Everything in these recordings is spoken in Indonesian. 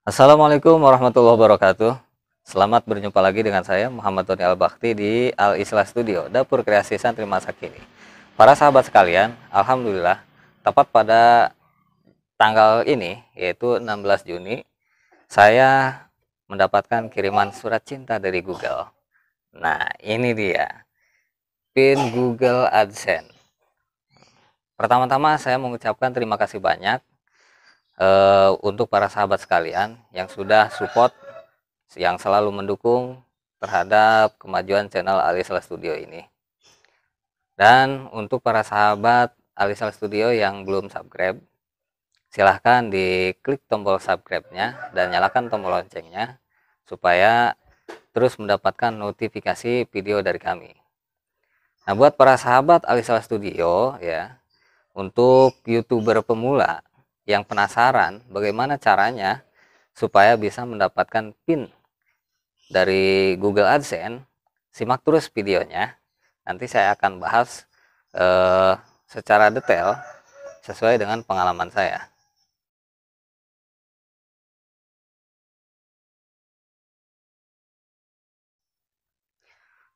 Assalamualaikum warahmatullahi wabarakatuh. Selamat berjumpa lagi dengan saya Muhammad Tony Al-Bakti di Al-Islah Studio, dapur kreasi santri masa kini. Para sahabat sekalian, alhamdulillah tepat pada tanggal ini yaitu 16 Juni saya mendapatkan kiriman surat cinta dari Google. Nah, ini dia PIN Google AdSense. Pertama-tama saya mengucapkan terima kasih banyak untuk para sahabat sekalian yang sudah support, yang selalu mendukung terhadap kemajuan channel Alisal Studio ini. Dan untuk para sahabat Alisal Studio yang belum subscribe, silahkan diklik tombol subscribe-nya dan nyalakan tombol loncengnya supaya terus mendapatkan notifikasi video dari kami. Nah, buat para sahabat Alisal Studio ya, untuk YouTuber pemula yang penasaran bagaimana caranya supaya bisa mendapatkan PIN dari Google AdSense, simak terus videonya. Nanti saya akan bahas secara detail sesuai dengan pengalaman saya.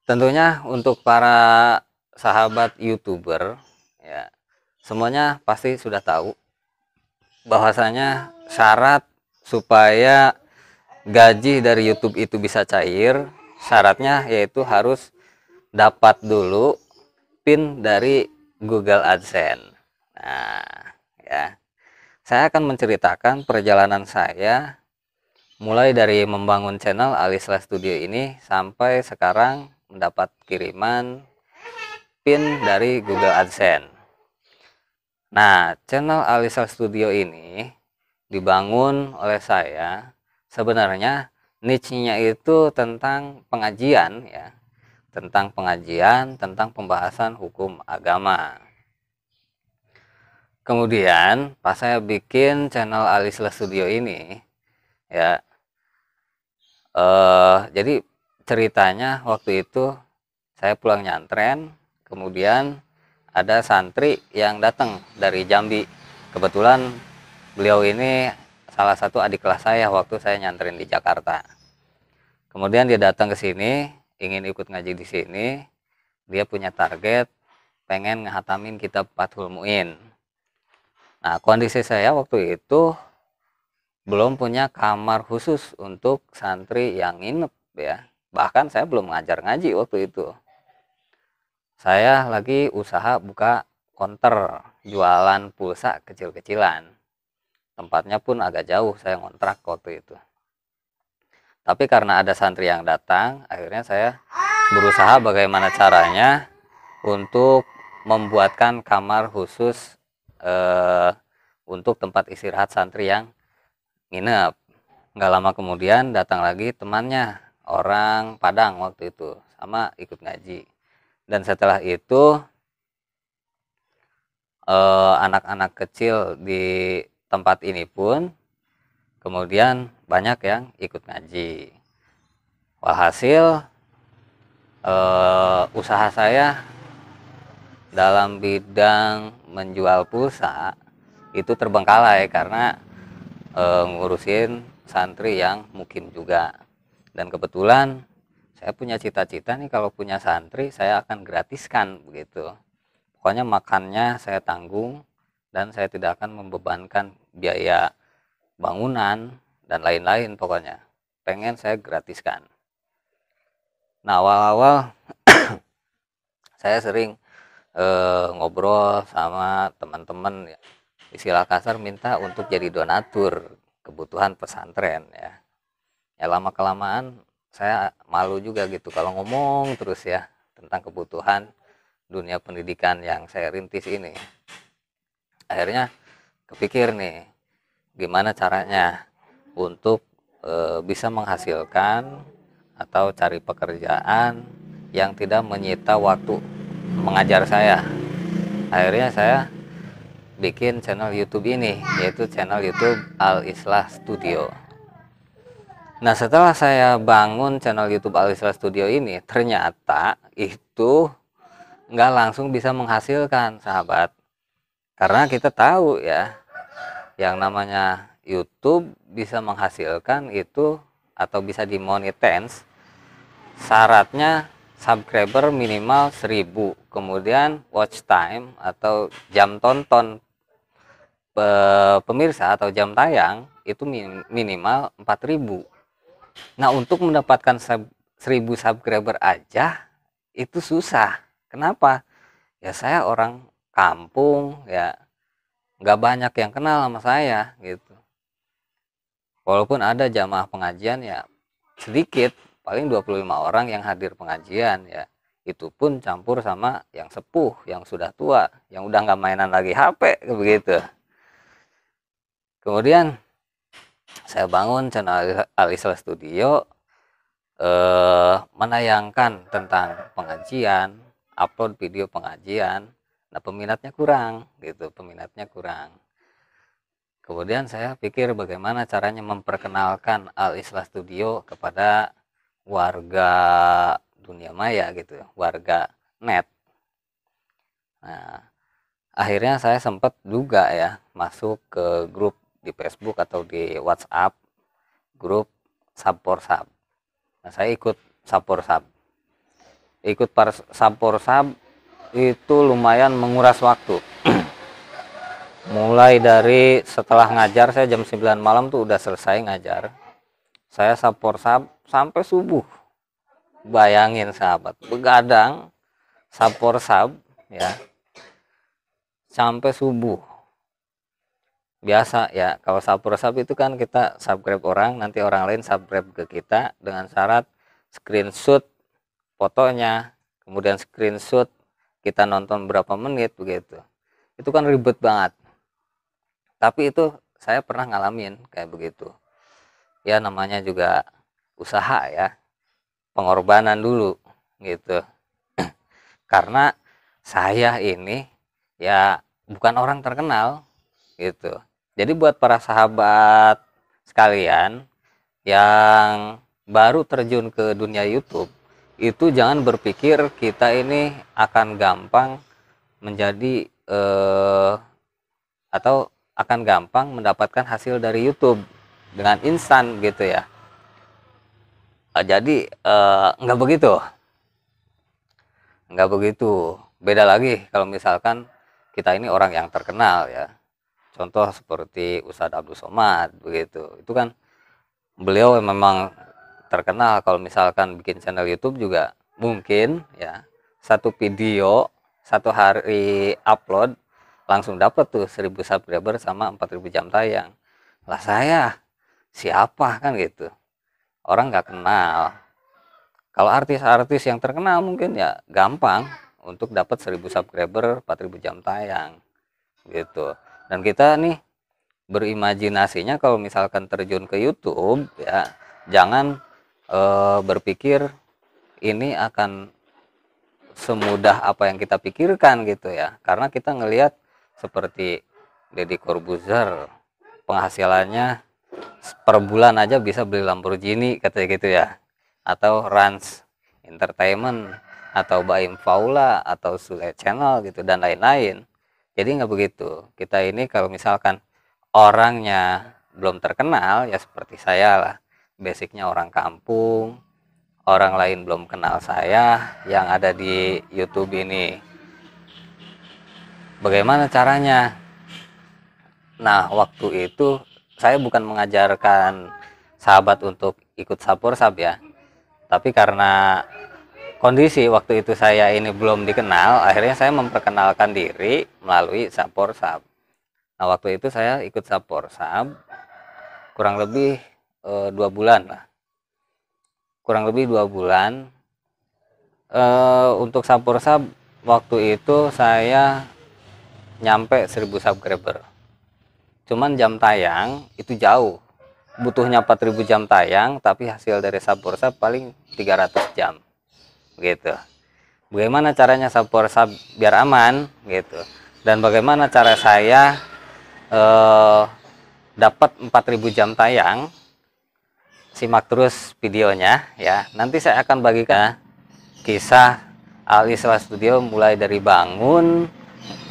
Tentunya untuk para sahabat YouTuber ya, semuanya pasti sudah tahu bahwasanya syarat supaya gaji dari YouTube itu bisa cair, syaratnya yaitu harus dapat dulu PIN dari Google AdSense. Nah, ya. Saya akan menceritakan perjalanan saya mulai dari membangun channel Alisla Studio ini sampai sekarang mendapat kiriman PIN dari Google AdSense. Nah, channel Alisal Studio ini dibangun oleh saya. Sebenarnya niche-nya itu tentang pengajian ya, tentang pengajian, tentang pembahasan hukum agama. Kemudian pas saya bikin channel Alisal Studio ini ya, jadi ceritanya waktu itu saya pulang nyantren, kemudian ada santri yang datang dari Jambi. Kebetulan beliau ini salah satu adik kelas saya waktu saya nyantrin di Jakarta. Kemudian dia datang ke sini, ingin ikut ngaji di sini. Dia punya target pengen ngehatamin kitab Fathul Muin. Nah, kondisi saya waktu itu belum punya kamar khusus untuk santri yang nginep ya. Bahkan saya belum ngajar ngaji waktu itu. Saya lagi usaha buka konter jualan pulsa kecil-kecilan. Tempatnya pun agak jauh, saya ngontrak waktu itu. Tapi karena ada santri yang datang, akhirnya saya berusaha bagaimana caranya untuk membuatkan kamar khusus untuk tempat istirahat santri yang nginep. Nggak lama kemudian datang lagi temannya, orang Padang waktu itu, sama ikut ngaji. Dan setelah itu anak-anak kecil di tempat ini pun kemudian banyak yang ikut ngaji. Walhasil usaha saya dalam bidang menjual pulsa itu terbengkalai karena ngurusin santri yang mukim juga. Dan kebetulan saya punya cita-cita nih, kalau punya santri saya akan gratiskan begitu. Pokoknya makannya saya tanggung dan saya tidak akan membebankan biaya bangunan dan lain-lain, pokoknya pengen saya gratiskan. Nah, awal-awal saya sering ngobrol sama teman-teman ya, istilah kasar minta untuk jadi donatur kebutuhan pesantren ya. Ya lama kelamaan saya malu juga gitu kalau ngomong terus ya tentang kebutuhan dunia pendidikan yang saya rintis ini. Akhirnya kepikir nih, gimana caranya untuk bisa menghasilkan atau cari pekerjaan yang tidak menyita waktu mengajar saya. Akhirnya saya bikin channel YouTube ini, yaitu channel YouTube Al-Islah Studio. Nah, setelah saya bangun channel YouTube Al-Islah Studio ini, ternyata itu nggak langsung bisa menghasilkan, sahabat. Karena kita tahu ya, yang namanya YouTube bisa menghasilkan itu atau bisa dimonetize, syaratnya subscriber minimal 1000, kemudian watch time atau jam tonton pemirsa atau jam tayang itu minimal 4000. Nah, untuk mendapatkan 1000 subscriber aja itu susah. Kenapa? Ya saya orang kampung ya, nggak banyak yang kenal sama saya gitu. Walaupun ada jamaah pengajian ya sedikit, paling 25 orang yang hadir pengajian ya. Itu pun campur sama yang sepuh, yang sudah tua, yang udah nggak mainan lagi HP begitu. Kemudian saya bangun channel Al Islah Studio, menayangkan tentang pengajian, upload video pengajian. Nah, peminatnya kurang gitu, peminatnya kurang. Kemudian saya pikir bagaimana caranya memperkenalkan Al Islah Studio kepada warga dunia maya gitu, warga net. Nah, akhirnya saya sempat juga ya masuk ke grup di Facebook atau di WhatsApp, grup Saporsab. Nah, saya ikut Saporsab. Ikut Saporsab itu lumayan menguras waktu. Mulai dari setelah ngajar, saya jam 9 malam tuh udah selesai ngajar. Saya Saporsab sampai subuh. Bayangin sahabat, begadang Saporsab ya sampai subuh. Biasa ya, kalau Saporsab itu kan kita subscribe orang, nanti orang lain subscribe ke kita dengan syarat screenshot fotonya, kemudian screenshot kita nonton berapa menit begitu. Itu kan ribet banget. Tapi itu saya pernah ngalamin kayak begitu. Ya namanya juga usaha ya, pengorbanan dulu gitu. Karena saya ini ya bukan orang terkenal gitu. Jadi buat para sahabat sekalian yang baru terjun ke dunia YouTube, itu jangan berpikir kita ini akan gampang menjadi atau akan gampang mendapatkan hasil dari YouTube dengan instan gitu ya. Jadi nggak begitu. Nggak begitu. Beda lagi kalau misalkan kita ini orang yang terkenal ya. Contoh seperti Ustadz Abdul Somad begitu. Itu kan beliau memang terkenal. Kalau misalkan bikin channel YouTube juga mungkin ya, satu video satu hari upload langsung dapat tuh 1000 subscriber sama 4000 jam tayang. Lah saya siapa kan gitu. Orang nggak kenal. Kalau artis-artis yang terkenal mungkin ya gampang untuk dapat 1000 subscriber, 4000 jam tayang gitu. Dan kita nih berimajinasinya kalau misalkan terjun ke YouTube ya, jangan berpikir ini akan semudah apa yang kita pikirkan gitu ya. Karena kita ngelihat seperti Deddy Corbuzier, penghasilannya per bulan aja bisa beli Lamborghini katanya gitu ya. Atau Rans Entertainment atau Baim Faula atau Sule Channel gitu dan lain-lain. Jadi nggak begitu. Kita ini kalau misalkan orangnya belum terkenal ya seperti saya lah, basicnya orang kampung, orang lain belum kenal saya yang ada di YouTube ini. Bagaimana caranya? Nah, waktu itu saya bukan mengajarkan sahabat untuk ikut Saporsab ya, tapi karena kondisi waktu itu saya ini belum dikenal, akhirnya saya memperkenalkan diri melalui Saporsab. Nah, waktu itu saya ikut Saporsab kurang lebih 2 bulan lah. Kurang lebih 2 bulan. Untuk Saporsab waktu itu saya nyampe 1000 subscriber. Cuman jam tayang itu jauh. Butuhnya 4000 jam tayang, tapi hasil dari Saporsab paling 300 jam. Gitu. Bagaimana caranya Saporsab biar aman gitu. Dan bagaimana cara saya dapat 4000 jam tayang? Simak terus videonya ya. Nanti saya akan bagikan kisah Al Islah Studio mulai dari bangun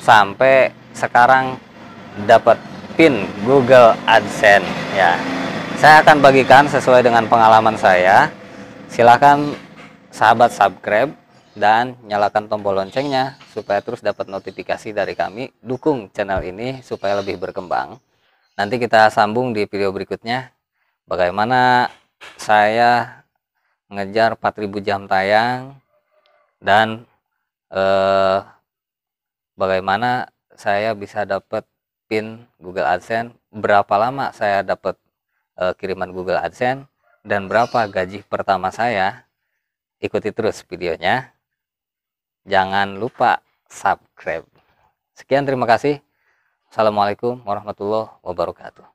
sampai sekarang dapat PIN Google AdSense ya. Saya akan bagikan sesuai dengan pengalaman saya. Silahkan sahabat subscribe dan nyalakan tombol loncengnya supaya terus dapat notifikasi dari kami. Dukung channel ini supaya lebih berkembang. Nanti kita sambung di video berikutnya. Bagaimana saya ngejar 4000 jam tayang dan bagaimana saya bisa dapat PIN Google AdSense, berapa lama saya dapat kiriman Google AdSense, dan berapa gaji pertama saya. Ikuti terus videonya. Jangan lupa subscribe. Sekian, terima kasih. Assalamualaikum warahmatullahi wabarakatuh.